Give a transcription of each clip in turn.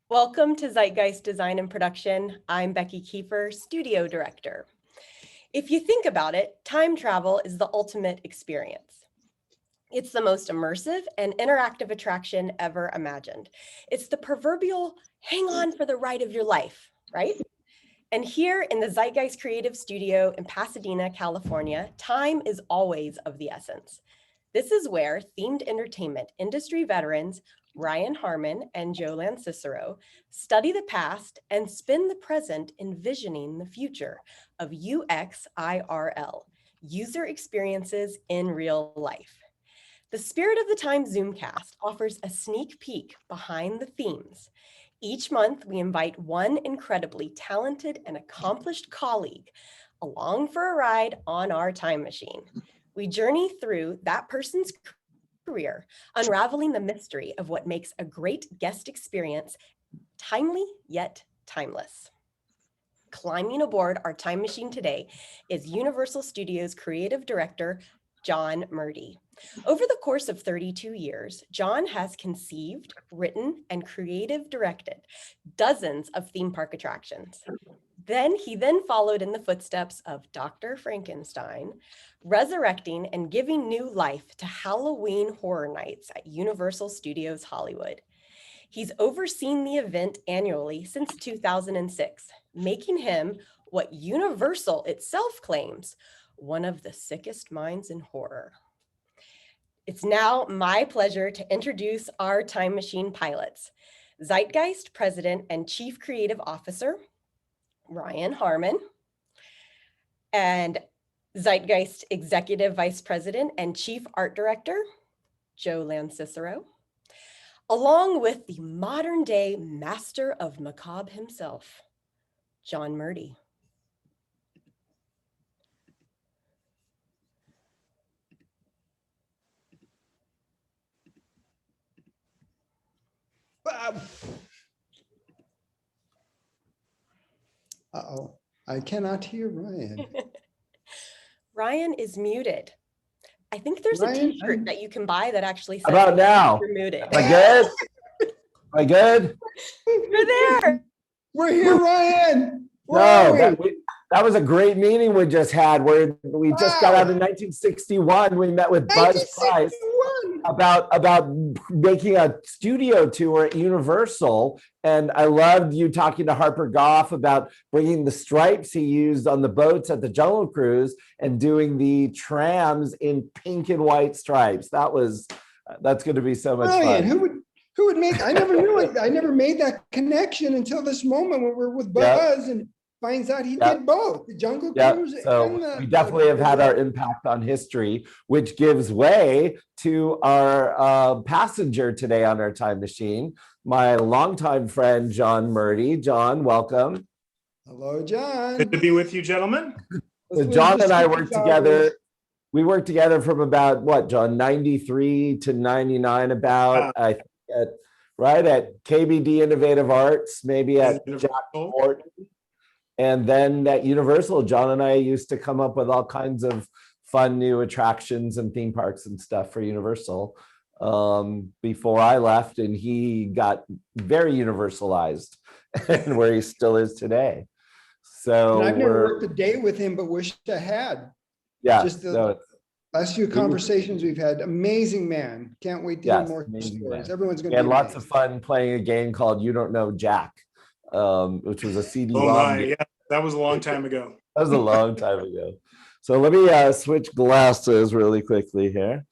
Welcome to Zeitgeist Design and Production. I'm Becky Kiefer, Studio Director. If you think about it, time travel is the ultimate experience. It's the most immersive and interactive attraction ever imagined. It's the proverbial hang on for the ride of your life, right? And here in the Zeitgeist Creative Studio in Pasadena, California, time is always of the essence. This is where themed entertainment industry veterans Ryan Harmon and Joanne Cicero study the past and spin the present envisioning the future of UXIRL, user experiences in real life. The Spirit of the Time Zoomcast offers a sneak peek behind the themes. Each month, we invite one incredibly talented and accomplished colleague along for a ride on our time machine. We journey through that person's career, unraveling the mystery of what makes a great guest experience timely yet timeless. Climbing aboard our time machine today is Universal Studios creative director, John Murdy. Over the course of 32 years, John has conceived, written, and creative directed dozens of theme park attractions. He followed in the footsteps of Dr. Frankenstein, resurrecting and giving new life to Halloween Horror Nights at Universal Studios Hollywood. He's overseen the event annually since 2006, making him what Universal itself claims, one of the sickest minds in horror. It's now my pleasure to introduce our time machine pilots. Zeitgeist President and Chief Creative Officer, Ryan Harmon, and Zeitgeist Executive Vice President and Chief Art Director, Joanne Cicero, along with the modern day master of macabre himself, John Murdy. Uh-oh, I cannot hear Ryan. Ryan is muted. I think there's a t-shirt that you can buy that actually says about now. You're muted. Am I good? Am I good? You're there. We're here, Ryan. That was a great meeting we just had where we just got out in 1961. We met with Buzz Price about making a studio tour at Universal. And I loved you talking to Harper Goff about bringing the stripes he used on the boats at the Jungle Cruise and doing the trams in pink and white stripes. That's going to be so much fun. Who would make? I never knew it. I never made that connection until this moment when we're with Buzz and finds out he did both the Jungle Cruise. So we definitely have had our impact on history, which gives way to our passenger today on our time machine, my longtime friend, John Murdy. John, welcome. Hello, John. Good to be with you, gentlemen. So John and I worked together. We worked together from about what, John, 93 to 99 about, I think at KBD Innovative Arts, maybe at Jack Morton. And then at Universal, John and I used to come up with all kinds of fun new attractions and theme parks and stuff for Universal before I left, and he got very universalized and where he still is today. So and I've never worked a day with him, but wished I had. Yeah. Just the last few conversations we've had. Amazing man. Can't wait to hear more stories. Man. Everyone's going to be lots of fun playing a game called You Don't Know Jack. Which was a CD. Yeah, that was a long time ago. That was a long time ago. So let me switch glasses really quickly here.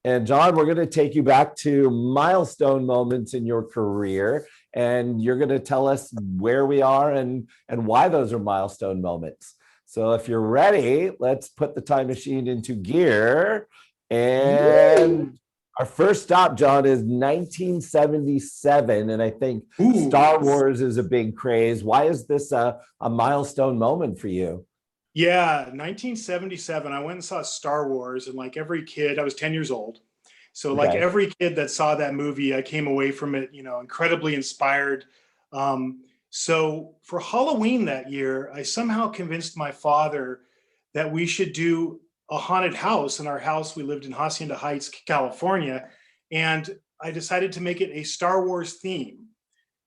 And John, we're going to take you back to milestone moments in your career, and you're going to tell us where we are and why those are milestone moments. So if you're ready, let's put the time machine into gear. And our first stop, John, is 1977, and I think Star Wars is a big craze. Why is this a milestone moment for you? Yeah, 1977, I went and saw Star Wars, and like every kid, I was 10 years old. So like every kid that saw that movie, I came away from it, incredibly inspired. So for Halloween that year, I somehow convinced my father that we should do a haunted house. In our house, we lived in Hacienda Heights, California, and I decided to make it a Star Wars theme.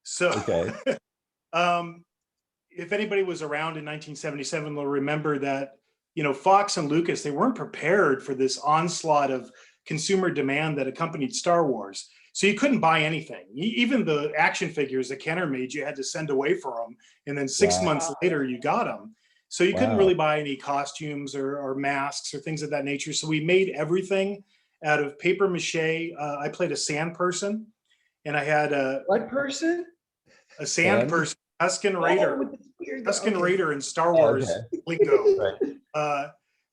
So Okay. If anybody was around in 1977, they'll remember that, Fox and Lucas, they weren't prepared for this onslaught of consumer demand that accompanied Star Wars. So you couldn't buy anything. Even the action figures that Kenner made, you had to send away for them. And then 6 months later, you got them. So you couldn't really buy any costumes or masks or things of that nature. So we made everything out of paper mache. I played a sand person, and I had What person? a sand person, Tusken Raider. with the spear. Tusken Okay. Raider in Star Wars lingo. Right.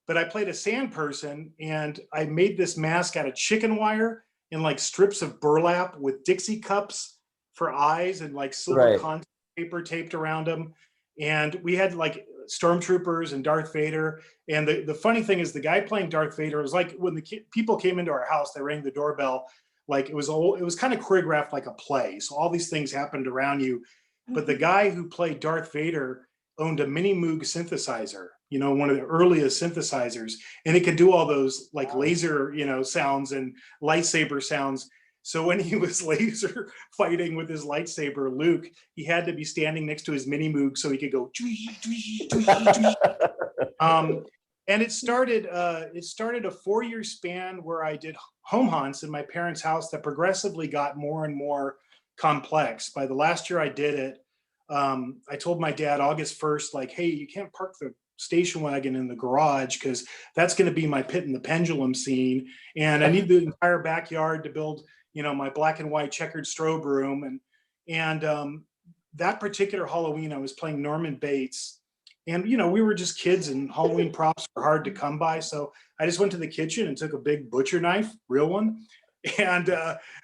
But I played a sand person, and I made this mask out of chicken wire and like strips of burlap with Dixie cups for eyes and like silver contact paper taped around them. And we had like stormtroopers and Darth Vader. And the funny thing is, the guy playing Darth Vader was like, when the people came into our house, they rang the doorbell. Like it was kind of choreographed like a play. So all these things happened around you. But the guy who played Darth Vader owned a mini Moog synthesizer, one of the earliest synthesizers, and it could do all those like laser, sounds and lightsaber sounds. So when he was laser fighting with his lightsaber, Luke, he had to be standing next to his mini Moog so he could go. And it started a 4-year span where I did home haunts in my parents' house that progressively got more and more complex. By the last year I did it, I told my dad August 1st, like, hey, you can't park the station wagon in the garage because that's going to be my Pit and the Pendulum scene. And I need the entire backyard to build, my black and white checkered strobe room. And that particular Halloween, I was playing Norman Bates. And, we were just kids, and Halloween props were hard to come by. So I just went to the kitchen and took a big butcher knife, real one. And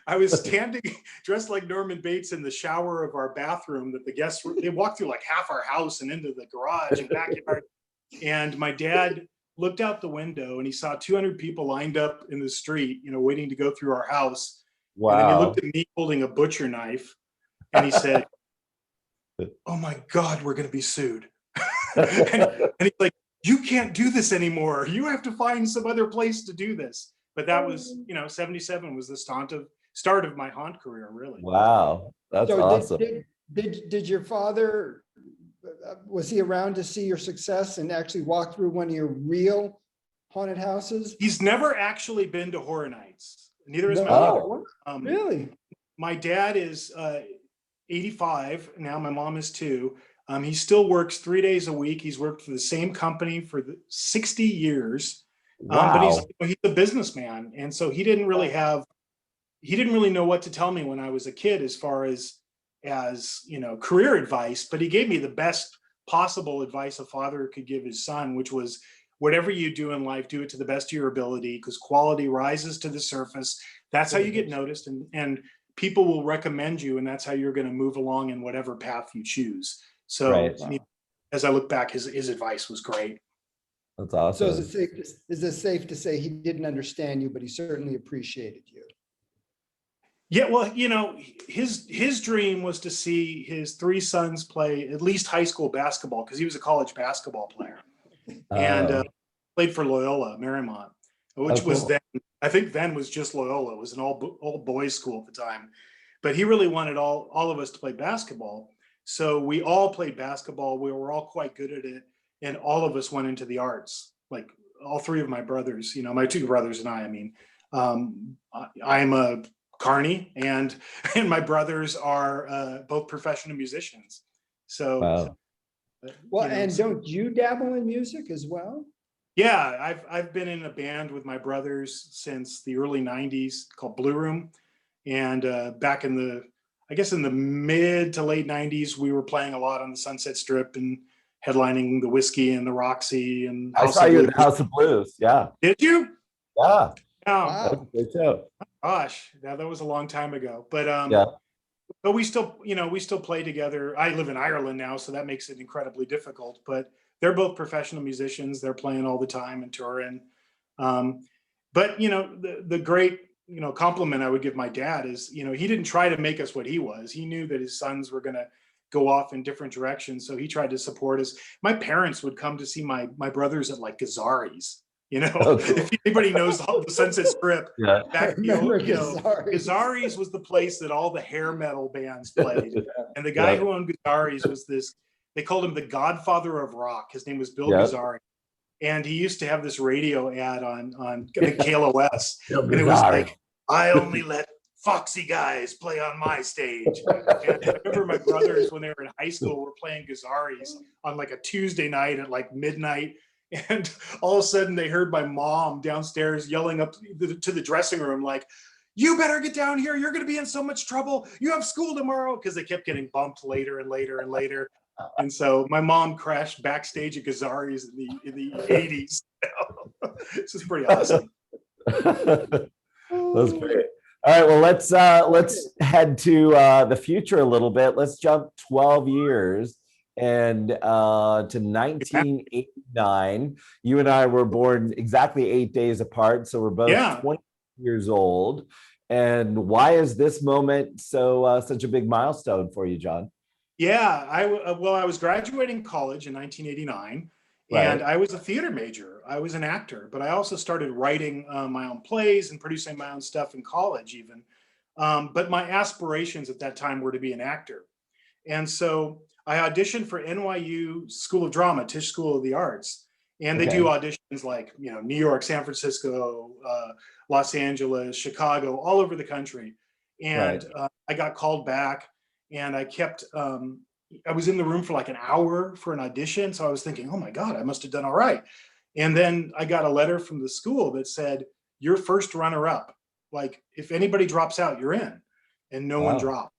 I was standing dressed like Norman Bates in the shower of our bathroom that the guests they walked through like half our house and into the garage and backyard. And my dad looked out the window and he saw 200 people lined up in the street, waiting to go through our house. Wow. And then he looked at me holding a butcher knife and he said, oh my God, we're going to be sued. and he's like, you can't do this anymore. You have to find some other place to do this. But that was, 77 was the start of my haunt career, really. Wow. That's awesome. Did your father, was he around to see your success and actually walk through one of your real haunted houses? He's never actually been to Horror Nights. Neither is my mother. Really? My dad is 85 now. My mom is 2. He still works 3 days a week. He's worked for the same company for 60 years. Wow. But he's a businessman. And so he didn't really know what to tell me when I was a kid as far as career advice, but he gave me the best possible advice a father could give his son, which was, whatever you do in life, do it to the best of your ability, because quality rises to the surface. That's how you get noticed, and people will recommend you, and that's how you're going to move along in whatever path you choose. So as I look back, his advice was great. That's awesome. So is it safe to say he didn't understand you, but he certainly appreciated you? Yeah, well, his dream was to see his 3 sons play at least high school basketball, because he was a college basketball player. And played for Loyola Marymount, which was then, I think then was just Loyola. It was an all boys school at the time. But he really wanted all of us to play basketball. So we all played basketball. We were all quite good at it. And all of us went into the arts, like all 3 of my brothers, my 2 brothers and I mean, I'm a Carney, and my brothers are both professional musicians. So, and don't you dabble in music as well? Yeah, I've been in a band with my brothers since the early 90s called Blue Room. And back in the mid to late 90s, we were playing a lot on the Sunset Strip and headlining the Whiskey and the Roxy and I saw you at the House of Blues. Yeah. Did you? Yeah. Wow. Good too. Gosh, that was a long time ago. But but we still play together. I live in Ireland now, so that makes it incredibly difficult. But they're both professional musicians. They're playing all the time and touring. But the great compliment I would give my dad is, he didn't try to make us what he was. He knew that his sons were going to go off in different directions, so he tried to support us. My parents would come to see my brothers at like Gazzari's, You know, Okay. if anybody knows the Sunset Strip, Yeah. back Remember Gazzarri's. Gazzarri's was the place that all the hair metal bands played. And the guy who owned Gazzarri's was this, they called him the Godfather of Rock. His name was Bill Gazzarri. And he used to have this radio ad on KLOS. And it was like, I only let foxy guys play on my stage. And I remember my brothers, when they were in high school, were playing Gazzarri's on like a Tuesday night at like midnight. And all of a sudden they heard my mom downstairs yelling up to the dressing room, like, you better get down here. You're going to be in so much trouble. You have school tomorrow. Because they kept getting bumped later and later and later. And so my mom crashed backstage at Gazzarri's in the 80s. This is pretty awesome. That's great. All right, well, let's head to the future a little bit. Let's jump 12 years and to 1989. You and I were born exactly 8 days apart, so we're both 20 years old. And why is this moment such a big milestone for you, John? Yeah, I was graduating college in 1989, and I was a theater major. I was an actor, but I also started writing my own plays and producing my own stuff in college even. But my aspirations at that time were to be an actor. And so I auditioned for NYU School of Drama, Tisch School of the Arts. And they do auditions like, you know, New York, San Francisco, Los Angeles, Chicago, all over the country. And I got called back. And I kept, I was in the room for like an hour for an audition. So I was thinking, oh my God, I must have done all right. And then I got a letter from the school that said, you're first runner up. Like if anybody drops out, you're in. And no one dropped.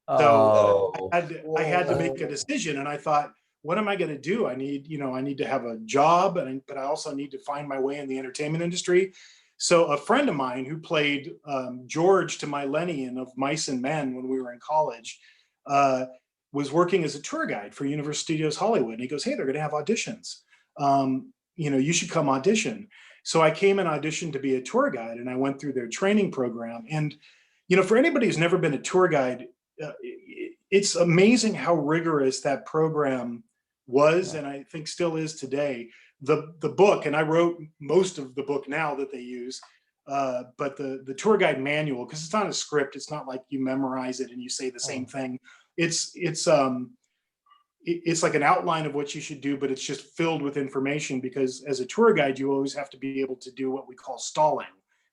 So I had to make a decision. And I thought, what am I going to do? I need to have a job, but I also need to find my way in the entertainment industry. So a friend of mine who played George to my Lenny of Mice and Men when we were in college was working as a tour guide for Universal Studios Hollywood. And he goes, hey, they're going to have auditions. You should come audition. So I came and auditioned to be a tour guide, and I went through their training program. And, you know, for anybody who's never been a tour guide, it's amazing how rigorous that program was, and I think still is today. The book, and I wrote most of the book now that they use, but the tour guide manual, because it's not a script, it's not like you memorize it and you say the same thing. It's like an outline of what you should do, but it's just filled with information, because as a tour guide, you always have to be able to do what we call stalling.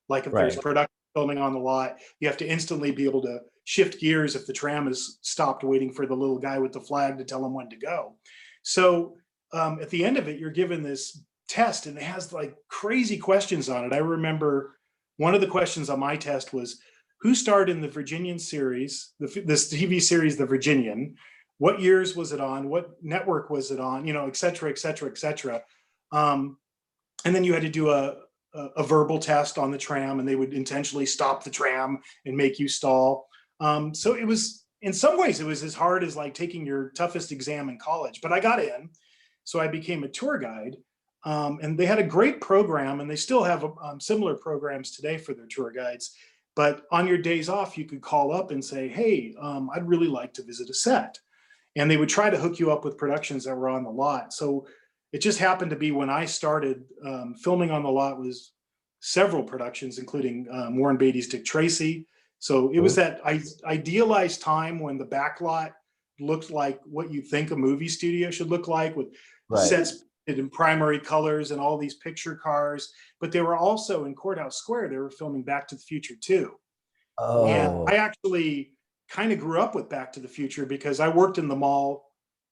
Like if there's production filming on the lot, you have to instantly be able to shift gears if the tram is stopped waiting for the little guy with the flag to tell him when to go. So at the end of it, you're given this test, and it has like crazy questions on it. I remember one of the questions on my test was, who starred in the Virginian series, this TV series, The Virginian? What years was it on? What network was it on? You know, et cetera, et cetera, et cetera. And then you had to do a verbal test on the tram, and they would intentionally stop the tram and make you stall. So it was, in some ways, it was as hard as like taking your toughest exam in college, but I got in. So I became a tour guide, and they had a great program, and they still have similar programs today for their tour guides. But on your days off, you could call up and say, hey, I'd really like to visit a set. And they would try to hook you up with productions that were on the lot. So it just happened to be when I started filming on the lot was several productions, including Warren Beatty's Dick Tracy. So it was that idealized time when the back lot looked like what you think a movie studio should look like, with sets in primary colors and all these picture cars. But they were also in Courthouse Square. They were filming Back to the Future 2. And I actually kind of grew up with Back to the Future because I worked in the mall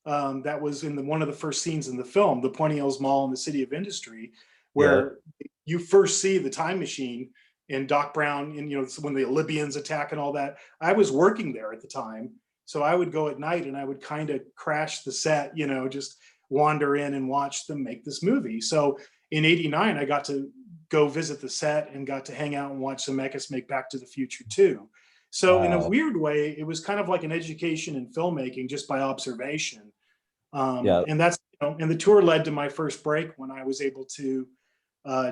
that was in one of the first scenes in the film, the Pointy Hills Mall in the City of Industry, where you first see the time machine and Doc Brown, and you know, when the Libyans attack and all that. I was working there at the time, so I would go at night and I would kind of crash the set, you know, just wander in and watch them make this movie. So in '89, I got to go visit the set and got to hang out and watch Zemeckis make Back to the Future 2. So in a weird way, it was kind of like an education in filmmaking just by observation. And that's, you know, and the tour led to my first break when I was able to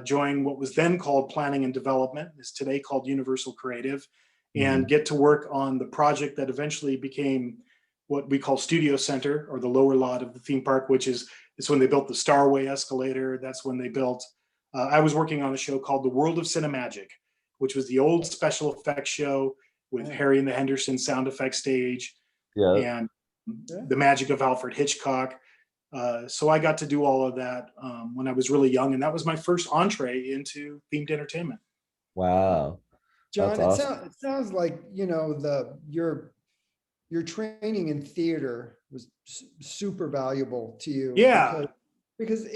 join what was then called Planning and Development, is today called Universal Creative, and get to work on the project that eventually became what we call Studio Center, or the lower lot of the theme park, which is when they built the Starway escalator. That's when they built I was working on a show called The World of Cinemagic, which was the old special effects show with Harry and the Henderson sound effects stage and the magic of Alfred Hitchcock. So I got to do all of that when I was really young, and that was my first entree into themed entertainment. Wow. John, That's awesome. it sounds like, you know, your training in theater was super valuable to you. Yeah. Because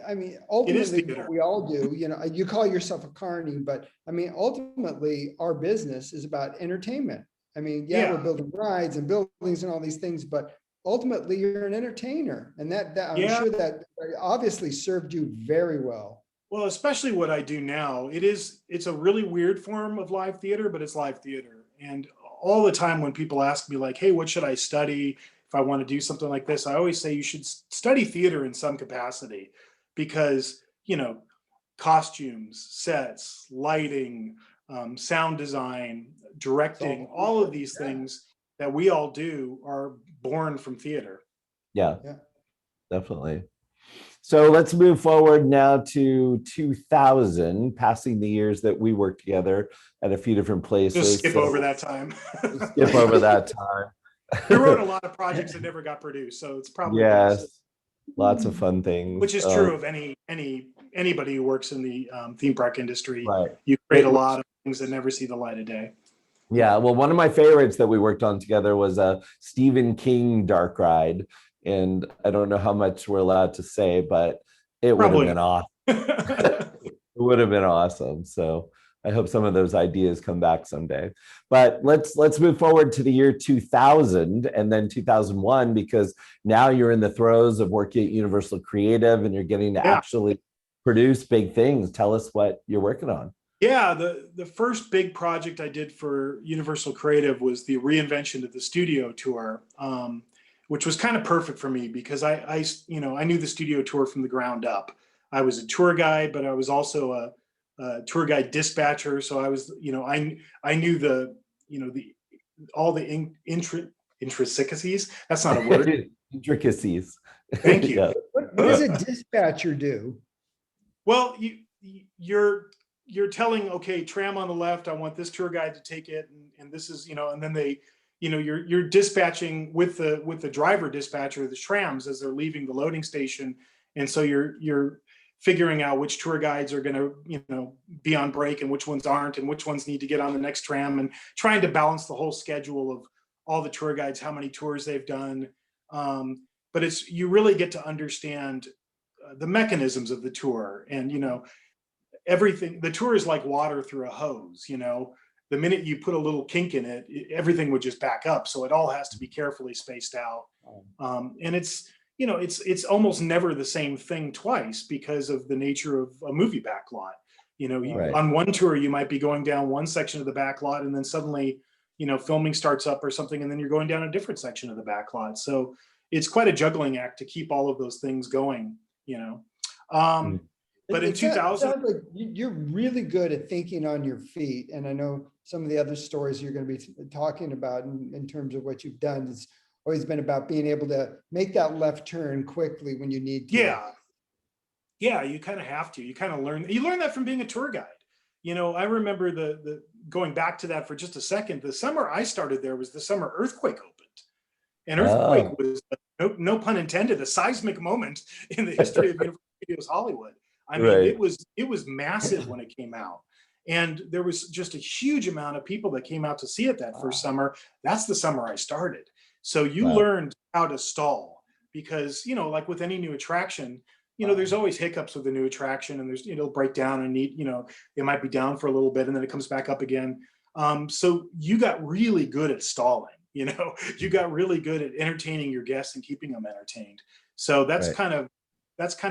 I mean, It is ultimately theater. what we all do, you know, you call yourself a carny, but I mean, ultimately our business is about entertainment. I mean, we're building rides and buildings and all these things, but ultimately you're an entertainer, and that I'm sure that obviously served you very well. Well, especially what I do now, it's a really weird form of live theater, but it's live theater. And all the time when people ask me like, hey, what should I study if I want to do something like this? I always say you should study theater in some capacity, because, you know, costumes, sets, lighting, sound design, directing, all of these things that we all do are born from theater. Yeah, definitely. So let's move forward now to 2000, passing the years that we worked together at a few different places. Just skip over that time. Skip over that time. We wrote a lot of projects that never got produced, so it's probably lots of fun things. Which is true of anybody who works in the theme park industry. Right. You create a lot of things that never see the light of day. Yeah, well, one of my favorites that we worked on together was a Stephen King dark ride. And I don't know how much we're allowed to say, but it would have been awesome. It would have been awesome. So I hope some of those ideas come back someday. But let's move forward to the year 2000 and then 2001, because now you're in the throes of working at Universal Creative and you're getting to actually produce big things. Tell us what you're working on. Yeah, the first big project I did for Universal Creative was the Reinvention of the Studio Tour, which was kind of perfect for me because I knew the studio tour from the ground up. I was a tour guide, but I was also a tour guide dispatcher. So I was, I knew all the intricacies. That's not a word. Intricacies. Thank you. What does a dispatcher do? Well, you're telling, okay, tram on the left, I want this tour guide to take it, and this is, and then they, you're dispatching with the driver dispatcher of the trams as they're leaving the loading station, and so you're figuring out which tour guides are going to, be on break and which ones aren't, and which ones need to get on the next tram, and trying to balance the whole schedule of all the tour guides, how many tours they've done. But you really get to understand the mechanisms of the tour, and everything. The tour is like water through a hose. The minute you put a little kink in it, everything would just back up. So it all has to be carefully spaced out, and it's almost never the same thing twice because of the nature of a movie backlot. On one tour you might be going down one section of the backlot, and then suddenly filming starts up or something, and then you're going down a different section of the backlot. So it's quite a juggling act to keep all of those things going. But in 2000, sounds like you're really good at thinking on your feet. And I know some of the other stories you're going to be talking about in terms of what you've done has always been about being able to make that left turn quickly when you need to. Yeah, you kind of have to. You kind of learn that from being a tour guide. I remember the going back to that for just a second. The summer I started there was the summer Earthquake opened. And Earthquake was, no pun intended, a seismic moment in the history of Universal Studios Hollywood. I mean, it was massive when it came out. And there was just a huge amount of people that came out to see it that first summer. That's the summer I started. So you learned how to stall because, like with any new attraction, there's always hiccups with the new attraction, and there's, it'll break down and it might be down for a little bit and then it comes back up again. So you got really good at stalling, you got really good at entertaining your guests and keeping them entertained. So that's kind of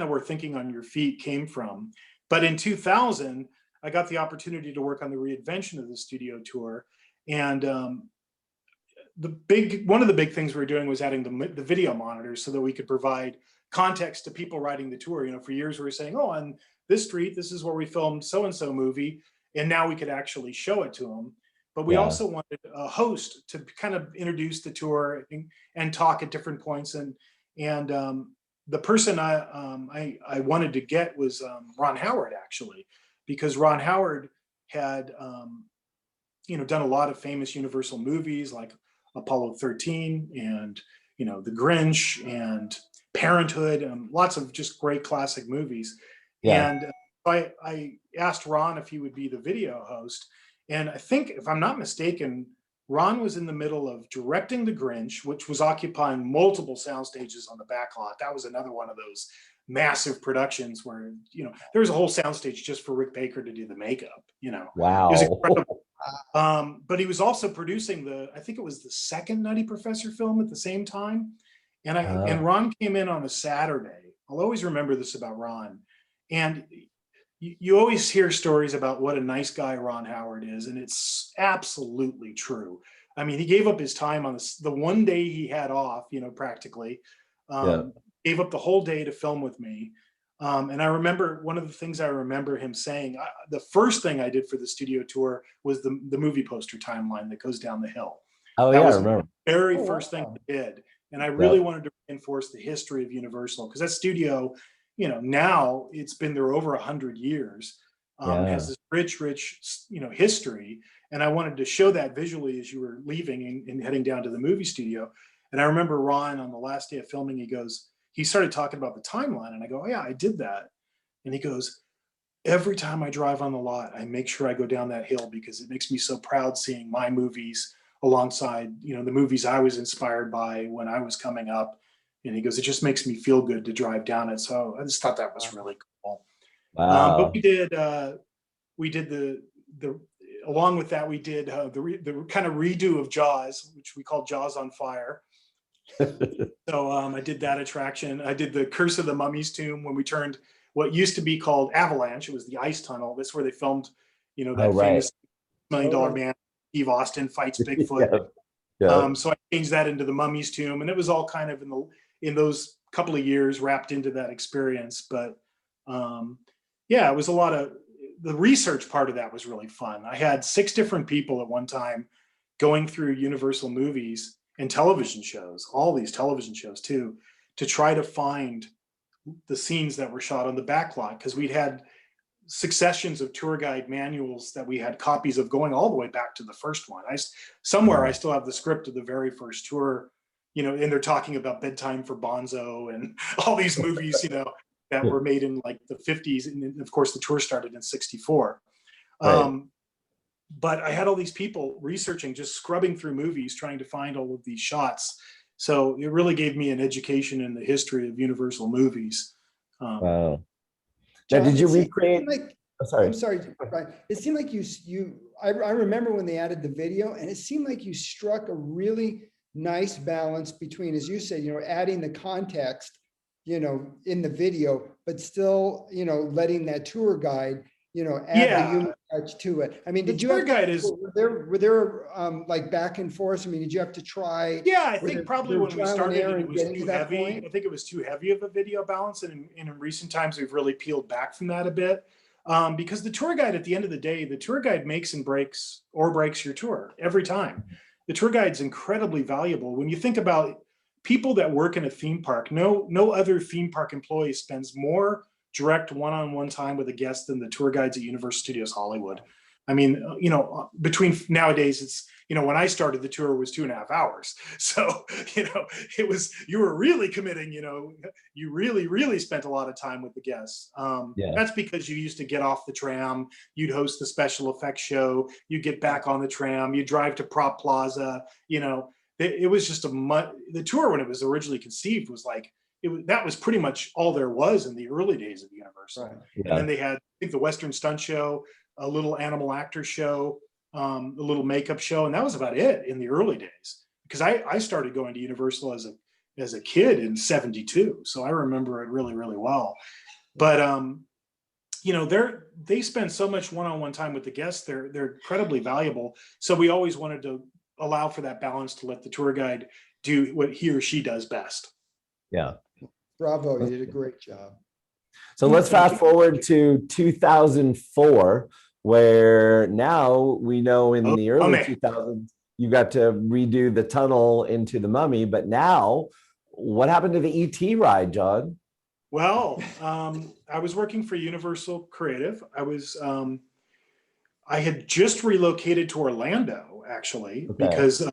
where thinking on your feet came from. But in 2000, I got the opportunity to work on the Reinvention of the Studio Tour. And one of the big things we were doing was adding the video monitors so that we could provide context to people riding the tour. For years we were saying, oh, on this street, this is where we filmed so-and-so movie. And now we could actually show it to them. But we also wanted a host to kind of introduce the tour and talk at different points. And the person I wanted to get was Ron Howard, actually, because Ron Howard had done a lot of famous Universal movies like Apollo 13 and The Grinch and Parenthood, and lots of just great classic movies. Yeah. And I asked Ron if he would be the video host. And I think, if I'm not mistaken, Ron was in the middle of directing The Grinch, which was occupying multiple sound stages on the back lot. That was another one of those massive productions where, there was a whole soundstage just for Rick Baker to do the makeup, Wow. It was incredible. But he was also producing I think it was the second Nutty Professor film at the same time. And Ron came in on a Saturday. I'll always remember this about Ron. And you always hear stories about what a nice guy Ron Howard is, and it's absolutely true. I mean, he gave up his time on the one day he had off, practically, gave up the whole day to film with me. And I remember one of the things I remember him saying, the first thing I did for the studio tour was the movie poster timeline that goes down the hill. Oh, that yeah, was I remember. the very first thing I did. And I really wanted to reinforce the history of Universal, because that studio, now it's been there over 100 years, has this rich, history. And I wanted to show that visually as you were leaving and heading down to the movie studio. And I remember Ron, on the last day of filming, he started talking about the timeline, and I go, oh, yeah, I did that. And he goes, every time I drive on the lot, I make sure I go down that hill, because it makes me so proud seeing my movies alongside, the movies I was inspired by when I was coming up. And he goes, it just makes me feel good to drive down it. So I just thought that was really cool. Wow. But we did the along with that, we did the kind of redo of Jaws, which we called Jaws on Fire. So I did that attraction. I did the Curse of the Mummies tomb when we turned what used to be called Avalanche. It was the ice tunnel. That's where they filmed, that famous $1 million man, Steve Austin fights Bigfoot. So I changed that into the Mummies tomb, and it was all kind of in those couple of years wrapped into that experience. But it was a lot of the research part of that was really fun. I had 6 different people at one time going through Universal movies and television shows, all these television shows too, to try to find the scenes that were shot on the backlot, because we'd had successions of tour guide manuals that we had copies of going all the way back to the first one. I still have the script of the very first tour, and they're talking about Bedtime for Bonzo and all these movies, that were made in like the 50s. And of course the tour started in 64. Right. But I had all these people researching, just scrubbing through movies, trying to find all of these shots. So it really gave me an education in the history of Universal movies. Wow. John, now, did you recreate? I'm sorry, Brian. It seemed like I remember when they added the video, and it seemed like you struck a really nice balance between, as you said, adding the context, in the video, but still, letting that tour guide, add the human touch to it. I mean, did you have were there like back and forth? I mean, did you have to try? Yeah, I think probably when we started, it was too heavy. I think it was too heavy of a video balance. And in recent times, we've really peeled back from that a bit. Because the tour guide, at the end of the day, the tour guide makes and breaks your tour every time. The tour guide's incredibly valuable. When you think about people that work in a theme park, no other theme park employee spends more direct one-on-one time with a guest than the tour guides at Universal Studios Hollywood. I mean, between nowadays, it's, when I started, the tour was 2.5 hours. So, you were really committing, you really spent a lot of time with the guests. That's because you used to get off the tram, you'd host the special effects show, you get back on the tram, you drive to Prop Plaza, it was just the tour when it was originally conceived was like, that was pretty much all there was in the early days of Universal. Right. Yeah. And then they had, I think, the Western Stunt Show, a little animal actor show, a little makeup show, and that was about it in the early days. Because I started going to Universal as a kid in '72, so I remember it really, really well. But they spend so much one-on-one time with the guests; they're incredibly valuable. So we always wanted to allow for that balance to let the tour guide do what he or she does best. Yeah. Bravo, you did a great job. So let's fast forward to 2004, where now we know in the early 2000s, you got to redo the tunnel into the Mummy, but now what happened to the ET ride, John? Well, I was working for Universal Creative. I had just relocated to Orlando, actually, Okay. because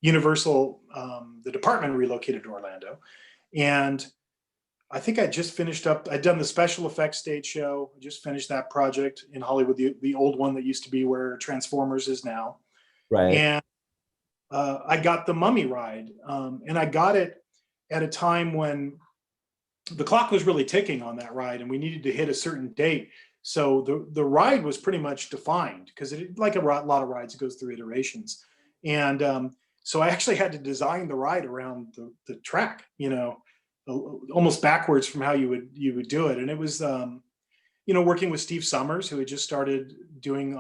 Universal, the department relocated to Orlando. And I think I just finished up, I'd done the special effects stage show, just finished that project in Hollywood, the old one that used to be where Transformers is now. Right. And I got the Mummy ride, and I got it at a time when the clock was really ticking on that ride, and we needed to hit a certain date. So the ride was pretty much defined, because it, like a lot of rides, it goes through iterations. And so I actually had to design the ride around the track, you know, almost backwards from how you would do it. And it was, you know, working with Steve Summers, who had just started doing,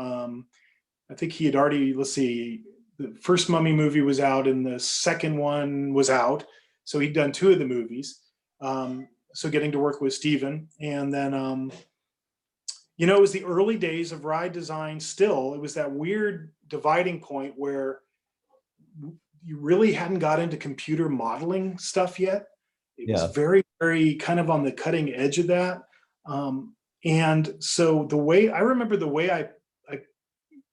I think he had already, let's see, the first Mummy movie was out and the second one was out. So he'd done 2 of the movies. So getting to work with Steven, and then, you know, it was the early days of ride design still. It was that weird dividing point where you really hadn't got into computer modeling stuff yet. It was very, very kind of on the cutting edge of that. And so I remember the way I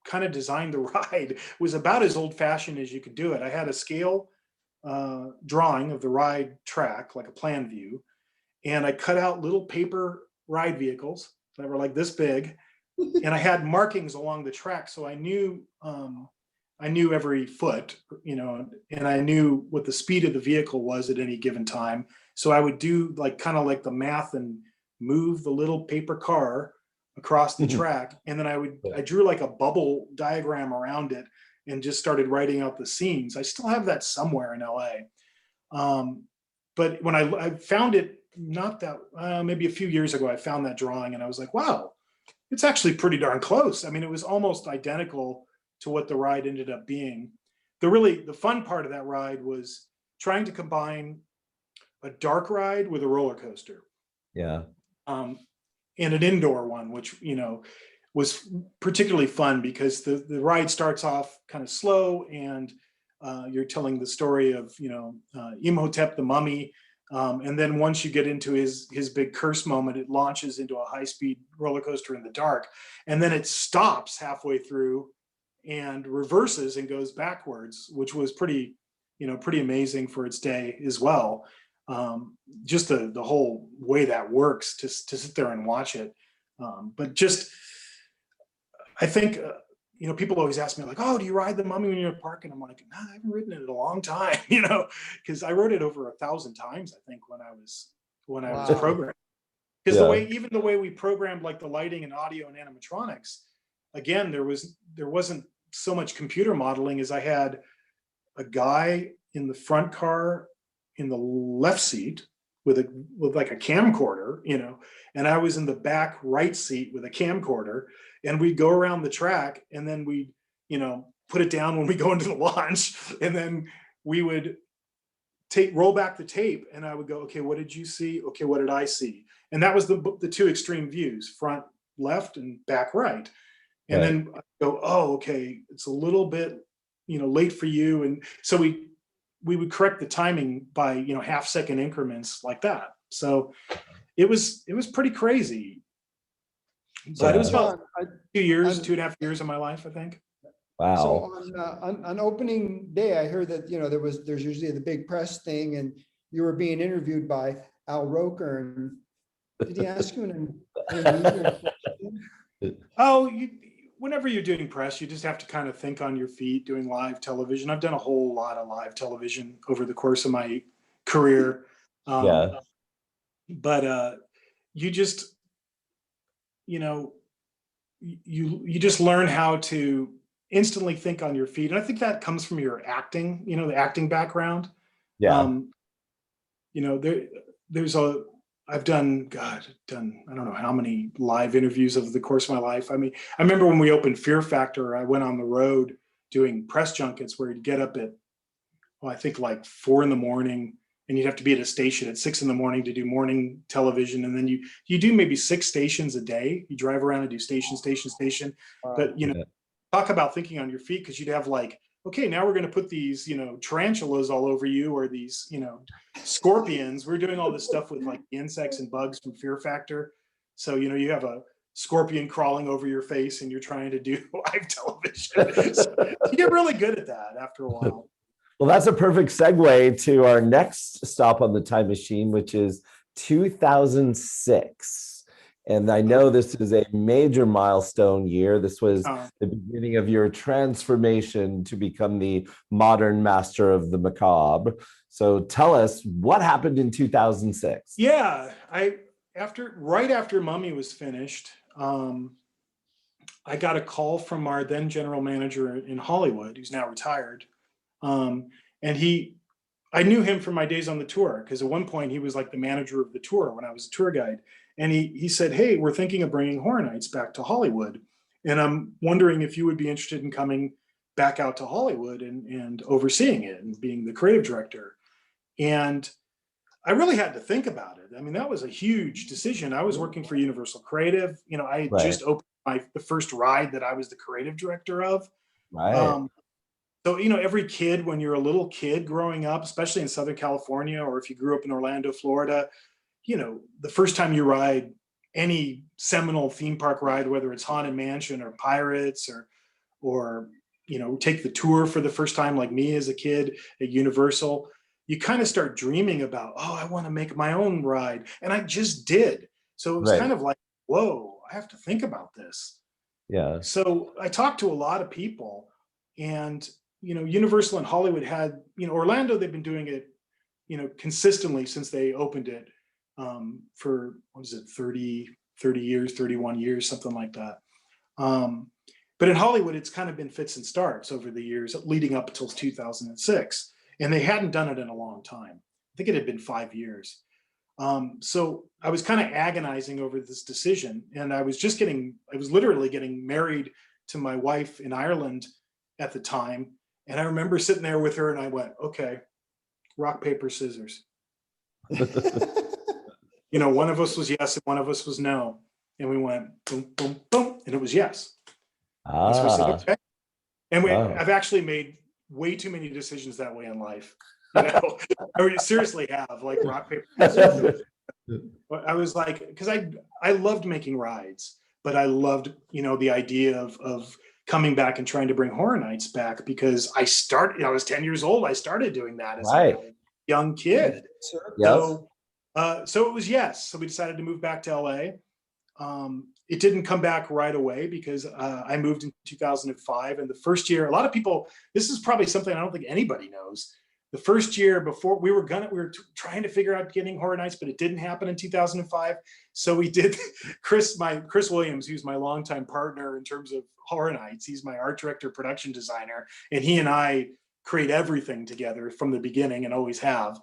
kind of designed the ride was about as old fashioned as you could do it. I had a scale drawing of the ride track, like a plan view. And I cut out little paper ride vehicles that were like this big. And I had markings along the track. So I knew every foot, you know, and I knew what the speed of the vehicle was at any given time. So I would do like kind of like the math and move the little paper car across the track. And then I drew like a bubble diagram around it and just started writing out the scenes. I still have that somewhere in LA. But when I found it, not that, maybe a few years ago, I found that drawing and I was like, wow, it's actually pretty darn close. I mean, it was almost identical to what the ride ended up being. The fun part of that ride was trying to combine a dark ride with a roller coaster. Yeah. And an indoor one, which, you know, was particularly fun because the ride starts off kind of slow and you're telling the story of, you know, Imhotep the mummy. And then once you get into his big curse moment, it launches into a high-speed roller coaster in the dark. And then it stops halfway through and reverses and goes backwards, which was pretty amazing for its day as well. Just the whole way that works to sit there and watch it. But just, I think, you know, people always ask me like, oh, do you ride the Mummy when you're in the park? And I'm like, nah, I haven't ridden it in a long time, you know, because I rode it over 1,000 times, I think, when I was programming. Because the way we programmed like the lighting and audio and animatronics, again, there wasn't so much computer modeling as I had a guy in the front car in the left seat with like a camcorder, you know, and I was in the back right seat with a camcorder, and we'd go around the track and then we'd, you know, put it down when we go into the launch, and then we would roll back the tape and I would go, okay, what did you see? Okay, what did I see? And that was the 2 extreme views, front left and back right. And then I go, oh, okay, it's a little bit, you know, late for you. And so we would correct the timing by, you know, half-second increments like that. So it was pretty crazy. But it was about 2.5 years of my life, I think. Wow. So on opening day, I heard that, you know, there's usually the big press thing, and you were being interviewed by Al Roker. And did he ask you an Oh, whenever you're doing press, you just have to kind of think on your feet doing live television. I've done a whole lot of live television over the course of my career. But you just, you know, you just learn how to instantly think on your feet. And I think that comes from your acting, you know, the acting background. Yeah. You know, I've done, I don't know how many live interviews over the course of my life. I mean, I remember when we opened Fear Factor, I went on the road doing press junkets where you'd get up at, I think like 4 in the morning, and you'd have to be at a station at 6 in the morning to do morning television. And then you do maybe 6 stations a day. You drive around and do station. But, you know, talk about thinking on your feet, because you'd have like okay, now we're going to put these, tarantulas all over you, or these, scorpions. We're doing all this stuff with like insects and bugs from Fear Factor. So, you have a scorpion crawling over your face and you're trying to do live television. So you get really good at that after a while. Well, that's a perfect segue to our next stop on the time machine, which is 2006. And I know this is a major milestone year. This was the beginning of your transformation to become the modern master of the macabre. So tell us what happened in 2006. Yeah, right after Mummy was finished, I got a call from our then general manager in Hollywood, who's now retired. And I knew him from my days on the tour, because at one point he was like the manager of the tour when I was a tour guide. And he said, hey, we're thinking of bringing Horror Nights back to Hollywood. And I'm wondering if you would be interested in coming back out to Hollywood and overseeing it and being the creative director. And I really had to think about it. I mean, that was a huge decision. I was working for Universal Creative. I had just opened the first ride that I was the creative director of. Right. So, every kid, when you're a little kid growing up, especially in Southern California, or if you grew up in Orlando, Florida, the first time you ride any seminal theme park ride, whether it's Haunted Mansion or Pirates or take the tour for the first time, like me as a kid at Universal, you kind of start dreaming about, oh, I want to make my own ride. And I just did. So it was kind of like, whoa, I have to think about this. Yeah. So I talked to a lot of people, and, Universal and Hollywood had, Orlando, they've been doing it, consistently since they opened it for, 30 years, 31 years, something like that. But in Hollywood, it's kind of been fits and starts over the years leading up until 2006. And they hadn't done it in a long time. I think it had been 5 years. So I was kind of agonizing over this decision. And I was literally getting married to my wife in Ireland at the time. And I remember sitting there with her and I went, okay, rock, paper, scissors. One of us was yes and one of us was no. And we went boom, boom, boom. And it was yes. And so we said, okay. And I've actually made way too many decisions that way in life. I seriously have, like rock, paper, scissors. I was like, because I loved making rides, but I loved, the idea of coming back and trying to bring Horror Nights back, because I was 10 years old. I started doing that as a young kid. So it was yes. So we decided to move back to LA. It didn't come back right away because I moved in 2005. And the first year, a lot of people, this is probably something I don't think anybody knows. The first year before we were trying to figure out getting Horror Nights, but it didn't happen in 2005. So we did Chris Williams, who's my longtime partner in terms of Horror Nights. He's my art director, production designer, and he and I create everything together from the beginning and always have.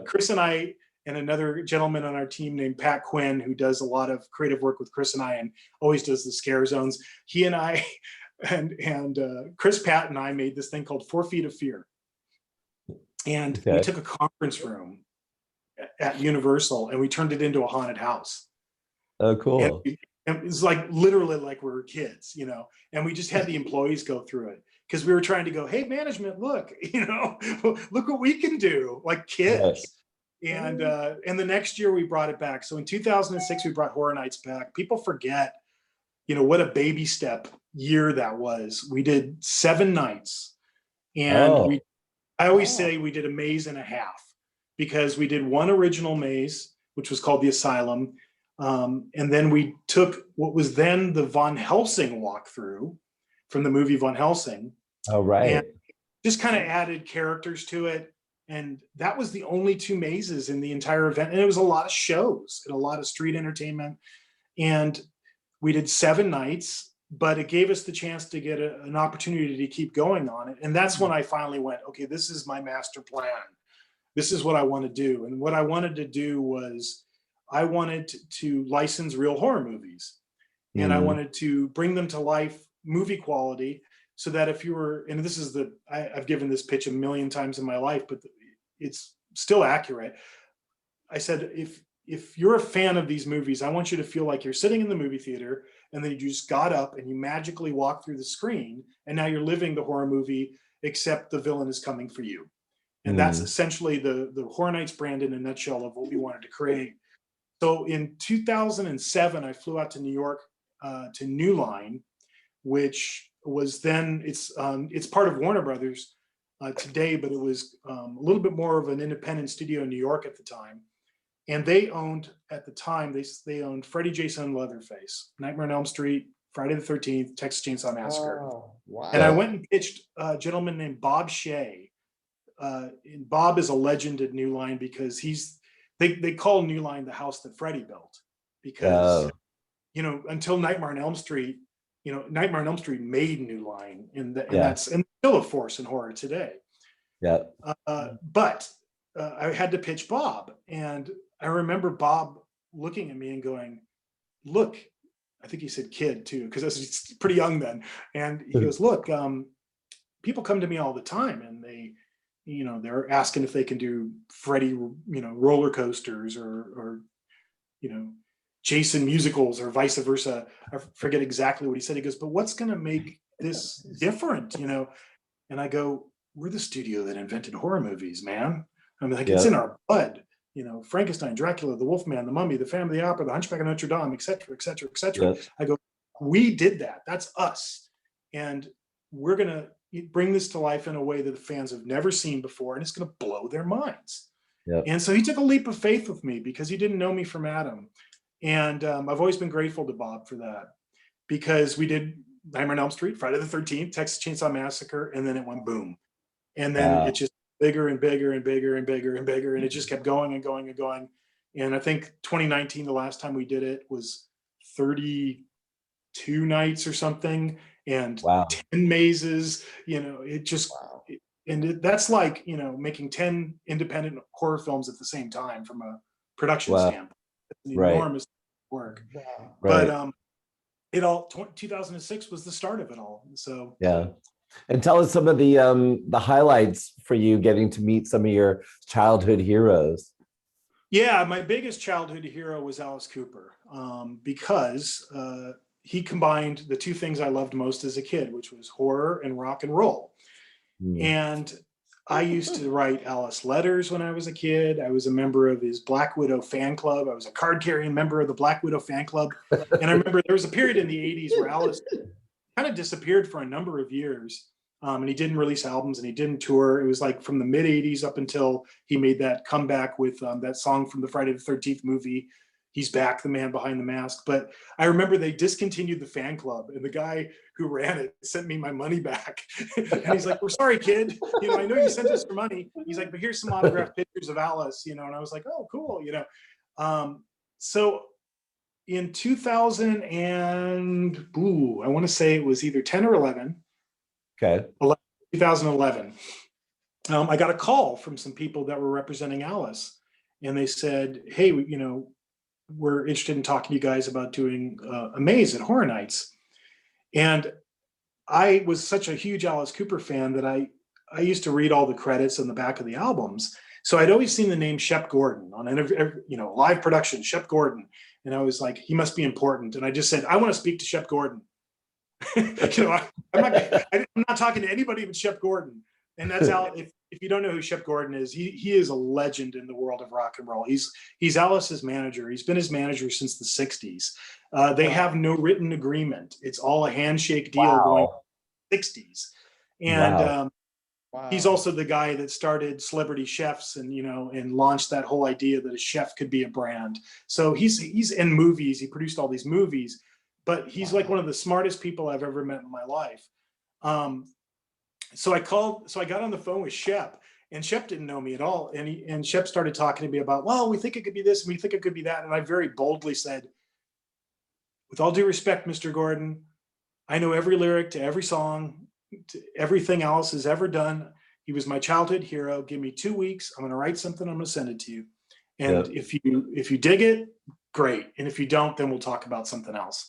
Chris and I, and another gentleman on our team named Pat Quinn, who does a lot of creative work with Chris and I and always does the scare zones. He and I and Chris, Pat, and I made this thing called 4 Feet of Fear. And we took a conference room at Universal and we turned it into a haunted house. Oh, cool. And it was like literally like we were kids, and we just had the employees go through it because we were trying to go, hey, management, look, look what we can do, like kids. And the next year we brought it back. So in 2006, we brought Horror Nights back. People forget, what a baby step year that was. We did 7 nights. And I always say we did a maze and a half, because we did one original maze, which was called the Asylum. And then we took what was then the Von Helsing walkthrough from the movie Von Helsing. Oh, right. And just kind of added characters to it. And that was the only 2 mazes in the entire event. And it was a lot of shows and a lot of street entertainment. And we did 7 nights, but it gave us the chance to get an opportunity to keep going on it. And that's when I finally went, okay, this is my master plan. This is what I want to do. And what I wanted to do was I wanted to license real horror movies. And I wanted to bring them to life, movie quality, so that if you were, and this is I've given this pitch a million times in my life, but it's still accurate. I said, if if you're a fan of these movies, I want you to feel like you're sitting in the movie theater and then you just got up and you magically walked through the screen and now you're living the horror movie, except the villain is coming for you. And that's essentially the Horror Nights brand in a nutshell of what we wanted to create. So in 2007, I flew out to New York to New Line, which was then, it's part of Warner Brothers today, but it was a little bit more of an independent studio in New York at the time. And they owned, at the time, they owned Freddy, Jason, and Leatherface, Nightmare on Elm Street, Friday the 13th, Texas Chainsaw Massacre. Oh, wow. And I went and pitched a gentleman named Bob Shea. And Bob is a legend at New Line because they call New Line the house that Freddy built. Because, you know, until Nightmare on Elm Street, you know, Nightmare on Elm Street made New Line, and that's still a force in horror today. Yeah. But I had to pitch Bob, and I remember Bob looking at me and going, "Look," I think he said "kid" too, because I was pretty young then. And he goes, "Look, people come to me all the time, and they're asking if they can do Freddy, you know, roller coasters or you know, Jason musicals or vice versa." I forget exactly what he said. He goes, "But what's going to make this different, you know?" And I go, "We're the studio that invented horror movies, man. I mean, like, it's in our blood. You know, Frankenstein, Dracula, the Wolfman, the Mummy, the Phantom of the Opera, the Hunchback of Notre Dame, et cetera, et cetera, et cetera." I go, "We did that. That's us. And we're going to bring this to life in a way that the fans have never seen before, and it's going to blow their minds." And so he took a leap of faith with me because he didn't know me from Adam. And I've always been grateful to Bob for that, because we did Nightmare on Elm Street, Friday the 13th, Texas Chainsaw Massacre, and then it went boom. And then it just bigger and bigger and bigger and bigger and bigger. And it just kept going and going and going. And I think 2019, the last time we did it, was 32 nights or something, and 10 mazes, you know, it just, that's like, you know, making 10 independent horror films at the same time from a production standpoint. It's an enormous work. But 2006 was the start of it all. So and tell us some of the highlights for you getting to meet some of your childhood heroes. Yeah, my biggest childhood hero was Alice Cooper, because he combined the two things I loved most as a kid, which was horror and rock and roll. And I used to write Alice letters when I was a kid. I was a member of his Black Widow fan club. I was a card-carrying member of the Black Widow fan club. And I remember there was a period in the 80s where Alice kind of disappeared for a number of years. And he didn't release albums and he didn't tour. It was like from the mid 80s up until he made that comeback with that song from the Friday the 13th movie, "He's Back, the Man Behind the Mask." But I remember they discontinued the fan club, and the guy who ran it sent me my money back. And he's like, "We're sorry, kid. You know, I know you sent us your money." He's like, "But here's some autographed pictures of Alice," you know, and I was like, "Oh, cool," you know. So in 2000 and, I want to say it was either 10 or 11. 2011. I got a call from some people that were representing Alice, and they said, "Hey, you know, we're interested in talking to you guys about doing a maze at Horror Nights." And I was such a huge Alice Cooper fan that I used to read all the credits on the back of the albums. So I'd always seen the name Shep Gordon on every, you know, live production, Shep Gordon. And I was like, he must be important. And I just said, "I want to speak to Shep Gordon." You know, I'm not talking to anybody but Shep Gordon. And that's Al. If you don't know who Shep Gordon is, he is a legend in the world of rock and roll. He's Alice's manager. He's been his manager since the 60s. They have no written agreement. It's all a handshake deal going 60s. And he's also the guy that started Celebrity Chefs and, you know, and launched that whole idea that a chef could be a brand. So he's in movies. He produced all these movies, but he's like one of the smartest people I've ever met in my life. So I got on the phone with Shep, and Shep didn't know me at all. And Shep started talking to me about, "Well, we think it could be this, and we think it could be that." And I very boldly said, "With all due respect, Mr. Gordon, I know every lyric to every song, to everything Alice has ever done. He was my childhood hero. Give me 2 weeks. I'm going to write something. I'm going to send it to you. And if you dig it, great. And if you don't, then we'll talk about something else."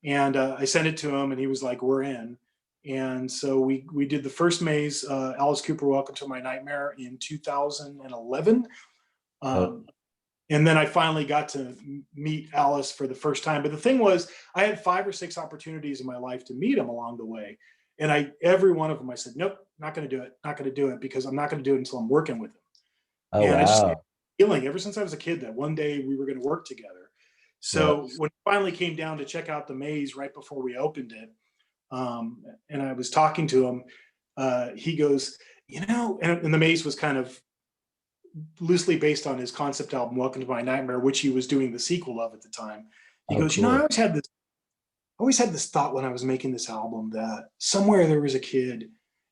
And I sent it to him, and he was like, "We're in." And so we did the first maze, Alice Cooper, Welcome to My Nightmare, in 2011. And then I finally got to meet Alice for the first time. But the thing was, I had 5 or 6 opportunities in my life to meet him along the way. And every one of them, I said, nope, not going to do it. Not going to do it, because I'm not going to do it until I'm working with him. Oh, and I just had wow. a feeling ever since I was a kid that one day we were going to work together. So when it finally came down to check out the maze right before we opened it, and I was talking to him, he goes, and the maze was kind of loosely based on his concept album, Welcome to My Nightmare, which he was doing the sequel of at the time. He goes, cool. I always had this thought when I was making this album that somewhere there was a kid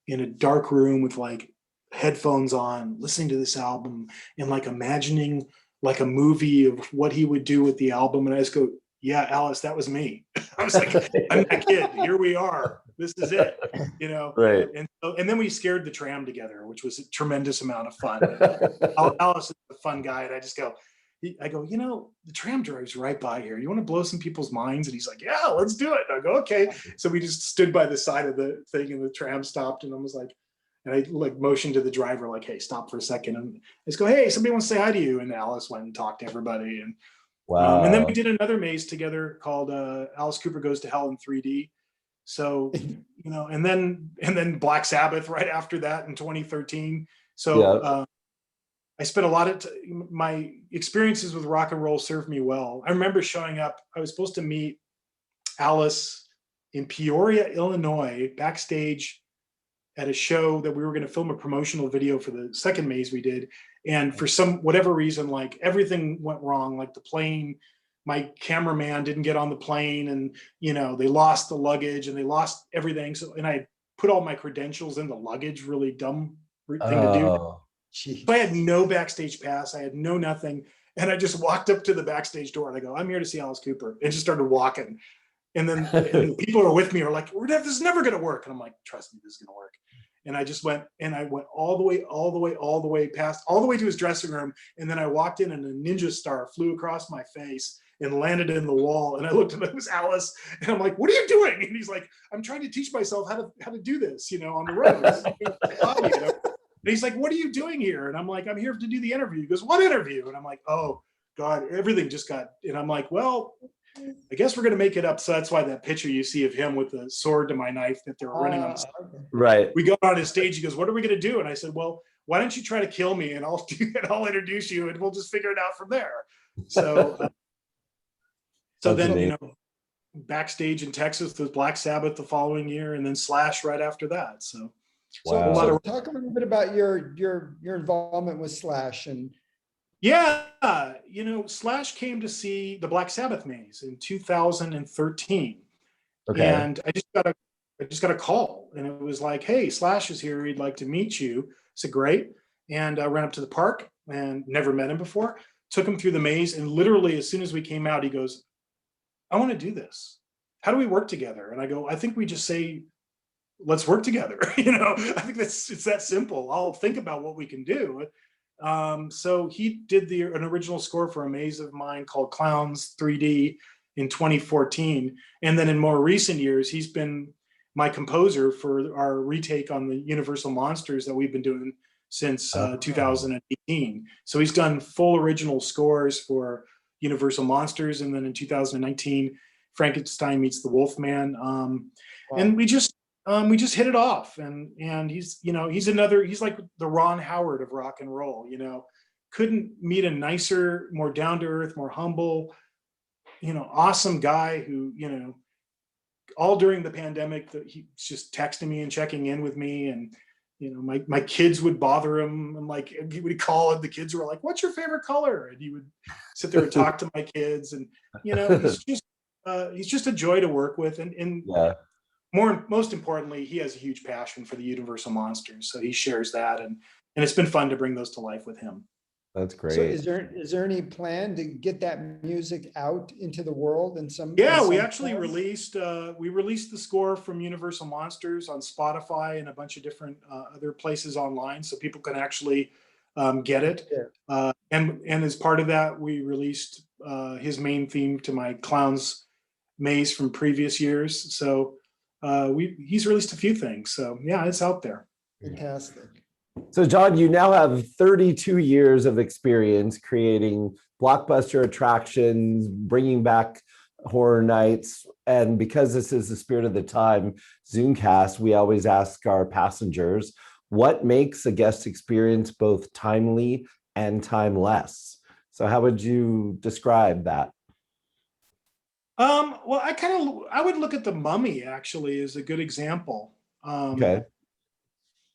in a dark room with like headphones on, listening to this album and like imagining like a movie of what he would do with the album. And I just go, yeah, Alice, that was me. I was like, I'm that kid. Here we are. This is it. Right. And then we scared the tram together, which was a tremendous amount of fun. Alice is a fun guy. And I go, the tram drives right by here. You want to blow some people's minds? And he's like, yeah, let's do it. And I go, okay. So we just stood by the side of the thing and the tram stopped. And I was like, and I like motioned to the driver, like, hey, stop for a second. And I just go, hey, somebody wants to say hi to you. And Alice went and talked to everybody. And wow. And then we did another maze together called Alice Cooper Goes to Hell in 3D. So, and then Black Sabbath right after that in 2013. So I spent a lot of my experiences with rock and roll served me well. I remember showing up, I was supposed to meet Alice in Peoria, Illinois, backstage at a show that we were going to film a promotional video for the second maze we did. And for whatever reason, like everything went wrong, like the plane, my cameraman didn't get on the plane, and, they lost the luggage and they lost everything. So, and I put all my credentials in the luggage, really dumb thing to do. So I had no backstage pass. I had no nothing. And I just walked up to the backstage door and I go, I'm here to see Alice Cooper, and just started walking. And then and people who are with me are like, this is never going to work. And I'm like, trust me, this is going to work. And I just went, and I went all the way past, all the way to his dressing room. And then I walked in and a ninja star flew across my face and landed in the wall. And I looked at him, it was Alice. And I'm like, what are you doing? And he's like, I'm trying to teach myself how to do this, on the road. And he's like, what are you doing here? And I'm like, I'm here to do the interview. He goes, what interview? And I'm like, oh God, everything just got, and I'm like, well, I guess we're going to make it up. So that's why that picture you see of him with the sword to my knife that they were running on. Right. We go on his stage. He goes, what are we going to do? And I said, well, why don't you try to kill me and I'll introduce you and we'll just figure it out from there. So, then, backstage in Texas with Black Sabbath the following year, and then Slash right after that. So, wow. So talk a little bit about your involvement with Slash. And yeah, Slash came to see the Black Sabbath maze in 2013. Okay. And I just got a call, and it was like, hey, Slash is here. He'd like to meet you. I said, great. And I ran up to the park and never met him before, took him through the maze. And literally, as soon as we came out, he goes, I want to do this. How do we work together? And I go, I think we just say, let's work together. I think it's that simple. I'll think about what we can do. So he did an original score for a maze of mine called Clowns 3D in 2014. And then in more recent years, he's been my composer for our retake on the Universal Monsters that we've been doing since 2018. So he's done full original scores for Universal Monsters. And then in 2019, Frankenstein Meets the Wolfman. And we just hit it off, and he's like the Ron Howard of rock and roll. Couldn't meet a nicer, more down to earth, more humble, awesome guy who, all during the pandemic, he's just texting me and checking in with me. And, my kids would bother him, and like, he would call, and the kids were like, what's your favorite color? And he would sit there and talk to my kids. And, he's just a joy to work with. And yeah. Most importantly, he has a huge passion for the Universal Monsters. So he shares that, and it's been fun to bring those to life with him. That's great. So is there any plan to get that music out into the world in some? Yeah, we actually released the score from Universal Monsters on Spotify and a bunch of different other places online, so people can actually get it. Yeah. And as part of that, we released his main theme to my Clowns maze from previous years. So he's released a few things. So yeah, it's out there. Fantastic. So, John, you now have 32 years of experience creating blockbuster attractions, bringing back horror nights. And because this is the spirit of the time, Zoomcast, we always ask our passengers, what makes a guest experience both timely and timeless? So how would you describe that? Well, I would look at the Mummy actually as a good example. Okay.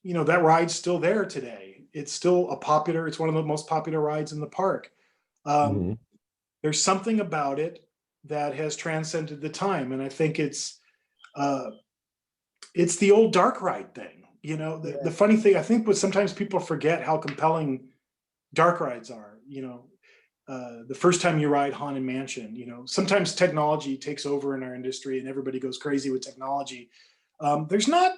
That ride's still there today. It's one of the most popular rides in the park. Mhm. There's something about it that has transcended the time. And I think it's the old dark ride thing. The funny thing, I think, was sometimes people forget how compelling dark rides are. The first time you ride Haunted Mansion, sometimes technology takes over in our industry and everybody goes crazy with technology. There's not,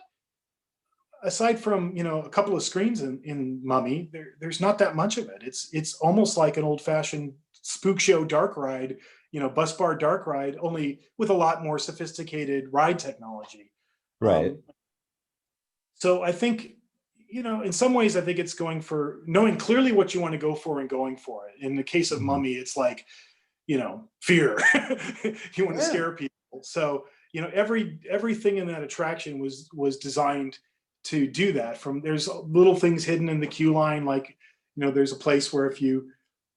aside from, a couple of screens in Mummy, there's not that much of it. It's almost like an old fashioned spook show dark ride, bus bar dark ride, only with a lot more sophisticated ride technology. Right. So I think, in some ways, I think it's going for knowing clearly what you want to go for and going for it. In the case of Mummy, it's like, fear. You want to scare people. So, everything in that attraction was designed to do that. There's little things hidden in the queue line, like, there's a place where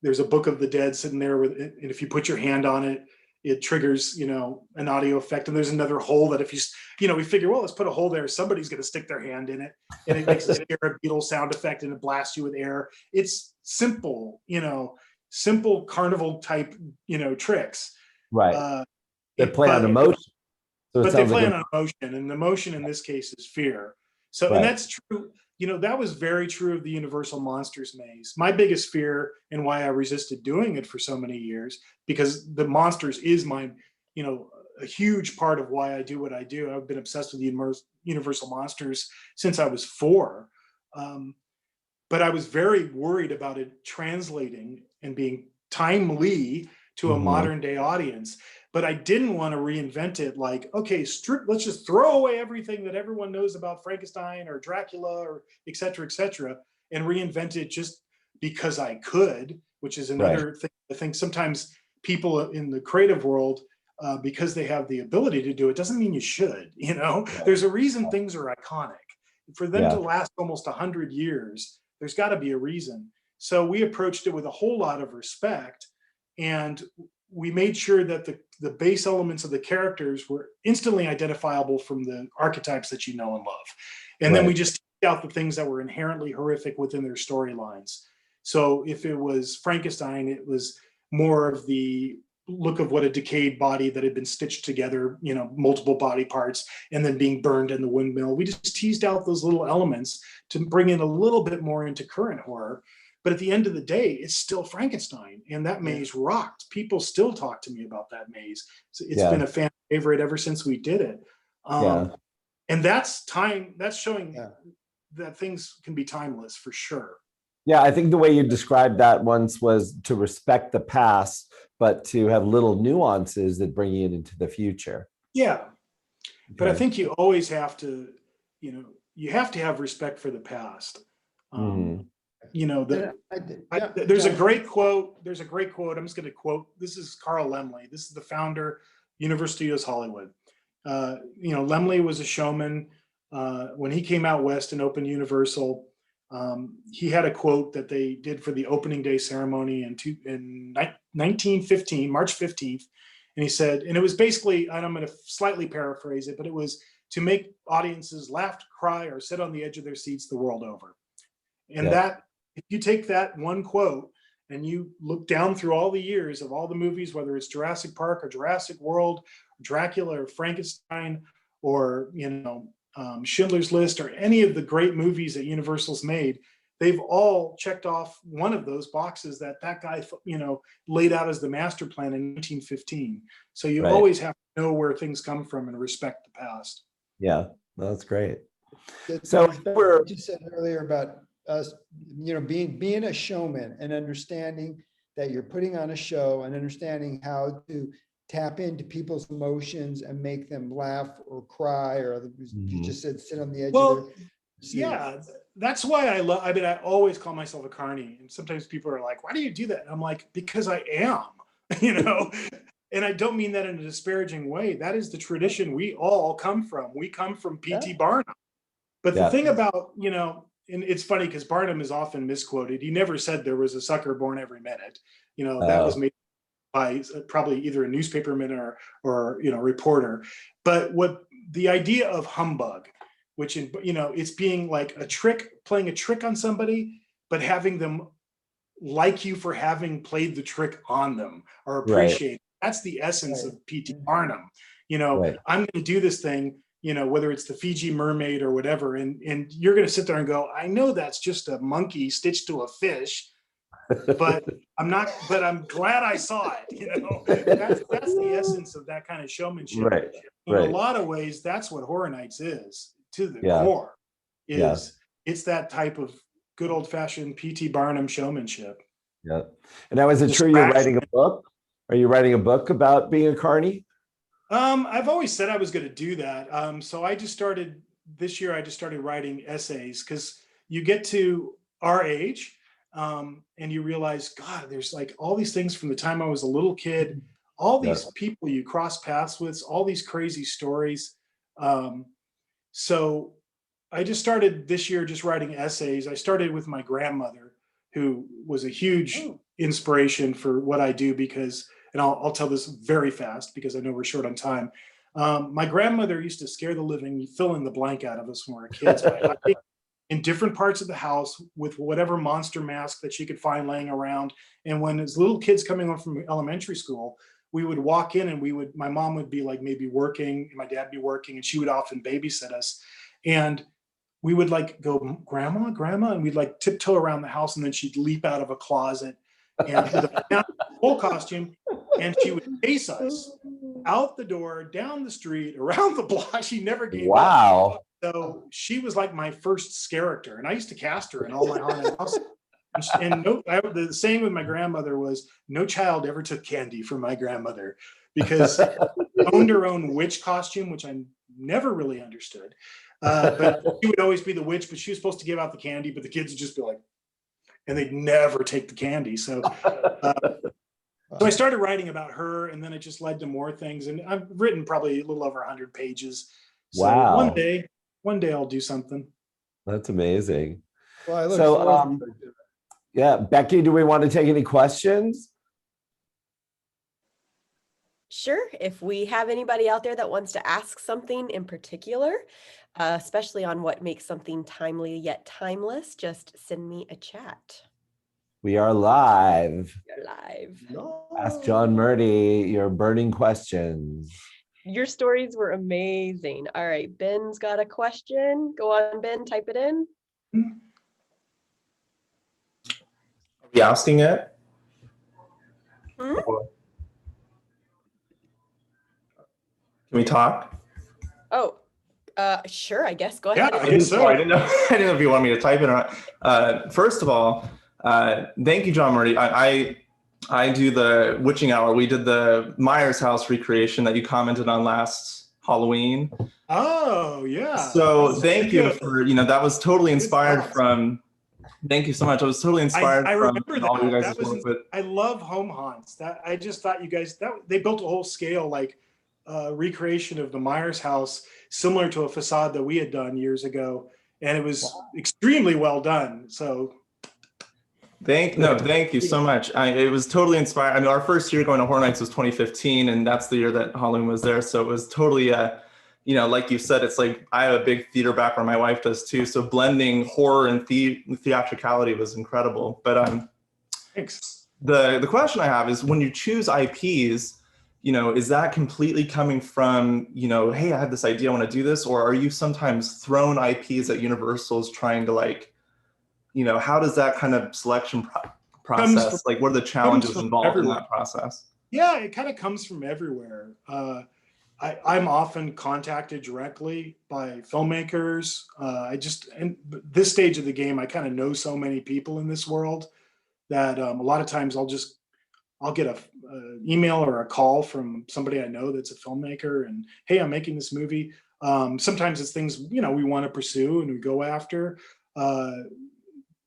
there's a Book of the Dead sitting there and if you put your hand on it, it triggers, an audio effect. And there's another hole that if we figure, well, let's put a hole there. Somebody's going to stick their hand in it and it makes a scare beetle sound effect and it blasts you with air. It's simple, simple carnival type, tricks. Right. They play on emotion. So but they play on emotion, and emotion in this case is fear. So, and that's true. That was very true of the Universal Monsters maze. My biggest fear and why I resisted doing it for so many years, because the monsters is my, a huge part of why I do what I do. I've been obsessed with the Universal Monsters since I was 4. But I was very worried about it translating and being timely to a modern day audience. But I didn't want to reinvent it like, okay, let's just throw away everything that everyone knows about Frankenstein or Dracula or et cetera, and reinvent it just because I could, which is another thing. I think sometimes people in the creative world, because they have the ability to do it, doesn't mean you should. There's a reason things are iconic. For them to last almost 100 years, there's got to be a reason. So we approached it with a whole lot of respect, and we made sure that the base elements of the characters were instantly identifiable from the archetypes that you know and love. And then we just took out the things that were inherently horrific within their storylines. So if it was Frankenstein, it was more of the look of what a decayed body that had been stitched together, multiple body parts, and then being burned in the windmill. We just teased out those little elements to bring in a little bit more into current horror. But at the end of the day, it's still Frankenstein, and that maze rocked. People still talk to me about that maze. So it's been a fan favorite ever since we did it. And that's showing that things can be timeless for sure. Yeah, I think the way you described that once was to respect the past, but to have little nuances that bring it into the future. Yeah. But I think you always have to, you have to have respect for the past. There's a great quote. I'm just going to quote. This is Carl Lemley. This is the founder, Universal Studios Hollywood. Lemley was a showman. When he came out west and opened Universal, he had a quote that they did for the opening day ceremony in 1915, March 15th. And he said, and it was basically, and I'm going to slightly paraphrase it, but it was to make audiences laugh, cry, or sit on the edge of their seats the world over. And that, if you take that one quote and you look down through all the years of all the movies, whether it's Jurassic Park or Jurassic World, or Dracula or Frankenstein, or Schindler's List, or any of the great movies that Universal's made, they've all checked off one of those boxes that guy laid out as the master plan in 1915. So you always have to know where things come from and respect the past. Yeah, that's great. So we're just said earlier about us, being a showman and understanding that you're putting on a show and understanding how to tap into people's emotions and make them laugh or cry, or you just said sit on the edge of their. Yeah, that's why I mean, I always call myself a carny. And sometimes people are like, why do you do that? And I'm like, because I am, you know, and I don't mean that in a disparaging way. That is the tradition we all come from. We come from P.T. Barnum. But the thing about, you know, and it's funny because Barnum is often misquoted. He never said there was a sucker born every minute. You know, that was made by probably either a newspaperman or you know, reporter. But what the idea of humbug, which, you know, it's being like a trick, playing a trick on somebody, but having them like you for having played the trick on them or appreciate it. That's the essence of P.T. Barnum. You know, I'm going to do this thing, you know, whether it's the Fiji mermaid or whatever, and you're going to sit there and go, I know that's just a monkey stitched to a fish, but I'm glad I saw it. You know, that's the essence of that kind of showmanship. In a lot of ways, that's what Horror Nights is to the core. It's that type of good old fashioned P.T. Barnum showmanship. Yeah. And now, is it true you're writing a book? Are you writing a book about being a carny? I've always said I was going to do that. So I just started this year. I just started writing essays because you get to our age and you realize, God, there's like all these things from the time I was a little kid, all these people you cross paths with, all these crazy stories. So I just started this year just writing essays. I started with my grandmother, who was a huge inspiration for what I do because, and I'll tell this very fast because I know we're short on time. My grandmother used to scare the living fill in the blank out of us when we were kids by hiding in different parts of the house with whatever monster mask that she could find laying around. And when as little kids coming home from elementary school, we would walk in and my mom would be like maybe working, my dad would be working, and she would often babysit us. And we would like go, grandma, and we'd like tiptoe around the house, and then she'd leap out of a closet and with a full costume, and she would chase us out the door, down the street, around the block. She never gave up. So she was like my first character, and I used to cast her in all my haunted houses. And the saying with my grandmother was, no child ever took candy from my grandmother, because she owned her own witch costume, which I never really understood. But she would always be the witch, but she was supposed to give out the candy, but the kids would just be like, and they'd never take the candy. So I started writing about her, and then it just led to more things. And I've written probably a little over 100 pages. So one day I'll do something. That's amazing. Well, I look forward to it. Yeah, Becky, do we want to take any questions? Sure. If we have anybody out there that wants to ask something in particular, especially on what makes something timely yet timeless, just send me a chat. We are live. You're live. Ask John Murdy your burning questions. Your stories were amazing. All right, Ben's got a question. Go on, Ben, type it in. Are we asking it? Hmm? Can we talk? Oh, sure, I guess. Go ahead. Yeah, I guess so. I didn't know if you want me to type it or not. First of all, thank you, John Murdy. I do the witching hour. We did the Myers house recreation that you commented on last Halloween. Oh, yeah. So thank you for, that was totally inspired from, thank you so much. I was totally inspired I remember from all you guys' work with. I love home haunts. That I just thought you guys, they built a whole scale, like recreation of the Myers house, similar to a facade that we had done years ago. And it was extremely well done. So Thank you so much. It was totally inspired. I mean, our first year going to Horror Nights was 2015, and that's the year that Halloween was there. So it was totally, like you said, it's like I have a big theater background. My wife does too. So blending horror and theatricality was incredible. But thanks. The question I have is, when you choose IPs, is that completely coming from, hey, I have this idea, I want to do this, or are you sometimes thrown IPs at Universal's trying to how does that kind of selection process, what are the challenges involved in that process? Yeah, it kind of comes from everywhere. I'm often contacted directly by filmmakers. In this stage of the game, I kind of know so many people in this world that a lot of times I'll get a email or a call from somebody I know that's a filmmaker, and hey, I'm making this movie. Sometimes it's things, you know, we want to pursue and we go after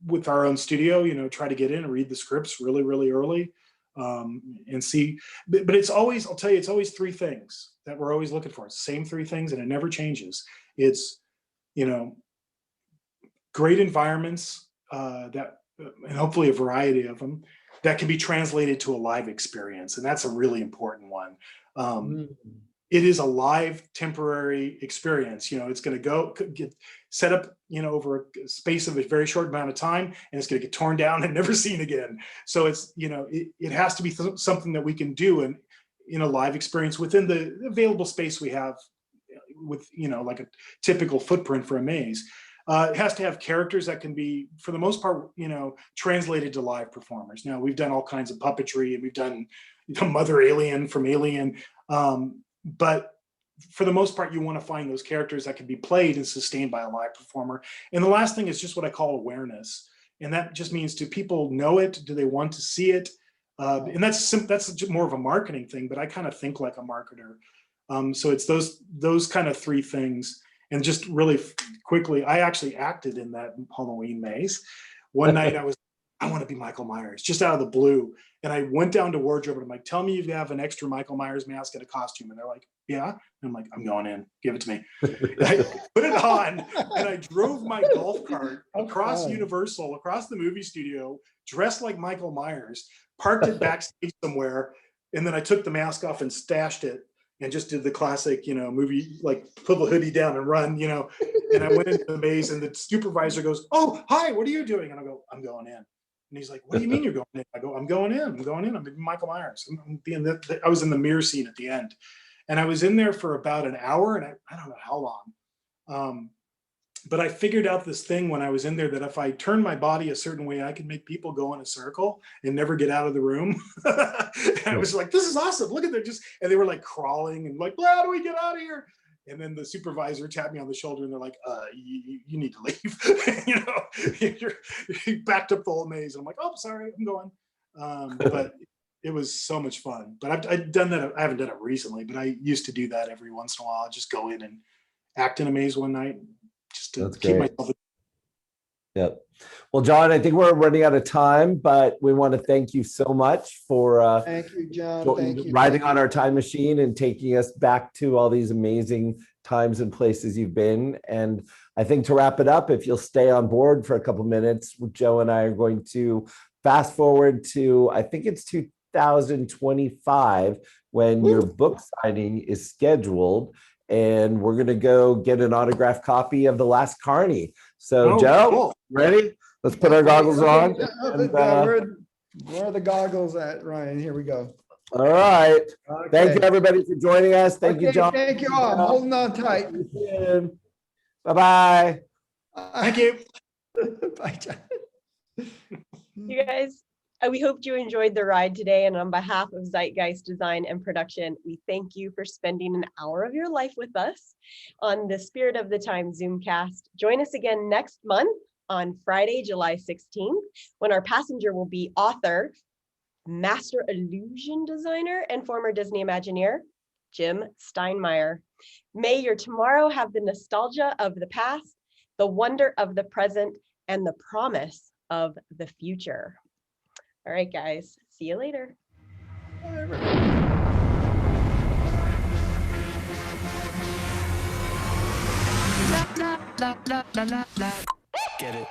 with our own studio, you know, try to get in and read the scripts really, really early and see. But it's always, I'll tell you, it's always three things that we're always looking for. It's the same three things, and it never changes. It's, you know, great environments that, and hopefully a variety of them, that can be translated to a live experience. And that's a really important one. It is a live temporary experience. You know, it's going to get set up, you know, over a space of a very short amount of time, and it's going to get torn down and never seen again. So it's, you know, it has to be something that we can do in a live experience within the available space we have with, you know, like a typical footprint for a maze. It has to have characters that can be, for the most part, you know, translated to live performers. Now, we've done all kinds of puppetry, and we've done, you know, Mother Alien from Alien. But for the most part, you want to find those characters that can be played and sustained by a live performer. And the last thing is just what I call awareness. And that just means, do people know it? Do they want to see it? And that's more of a marketing thing, but I kind of think like a marketer. So it's those kind of three things. And just really quickly, I actually acted in that Halloween maze. One night I want to be Michael Myers, just out of the blue. And I went down to wardrobe and I'm like, tell me you have an extra Michael Myers mask and a costume. And they're like, yeah. And I'm like, I'm going in, give it to me. And I put it on, and I drove my golf cart across Universal, across the movie studio, dressed like Michael Myers, parked it backstage somewhere. And then I took the mask off and stashed it, and just did the classic, you know, movie, like put the hoodie down and run, you know. And I went into the maze, and the supervisor goes, oh, hi, what are you doing? And I go, I'm going in. And he's like, what do you mean you're going in? I go, I'm going in. I'm Michael Myers. I was in the mirror scene at the end. And I was in there for about an hour, and I don't know how long. But I figured out this thing when I was in there, that if I turned my body a certain way, I could make people go in a circle and never get out of the room. And I was like, this is awesome. Look at them. And they were like crawling and like, how do we get out of here? And then the supervisor tapped me on the shoulder, and they're like, you need to leave. You know, you backed up the whole maze. And I'm like, oh, sorry, I'm going. But it was so much fun. But I've done that. I haven't done it recently, but I used to do that every once in a while. I'd just go in and act in a maze one night, just to keep myself. Yep. Well, John, I think we're running out of time, but we want to thank you so much for thank you, John. Thank you. Riding on our time machine and taking us back to all these amazing times and places you've been. And I think to wrap it up, if you'll stay on board for a couple minutes, Joe and I are going to fast forward to, I think it's 2025, when your book signing is scheduled. And we're going to go get an autographed copy of The Last Carney. So, Joe, cool. Ready? Let's put our goggles on. And, where are the goggles at, Ryan? Here we go. All right. Okay. Thank you, everybody, for joining us. Thank you, John. Thank you all. I'm holding on tight. Bye-bye. Thank you. Bye, John. You guys, we hope you enjoyed the ride today, and on behalf of Zeitgeist Design and Production, we thank you for spending an hour of your life with us on the Spirit of the Time Zoomcast. Join us again next month on Friday, July 16th, when our passenger will be author, master illusion designer, and former Disney Imagineer, Jim Steinmeier. May your tomorrow have the nostalgia of the past, the wonder of the present, and the promise of the future. All right, guys, see you later. Get it.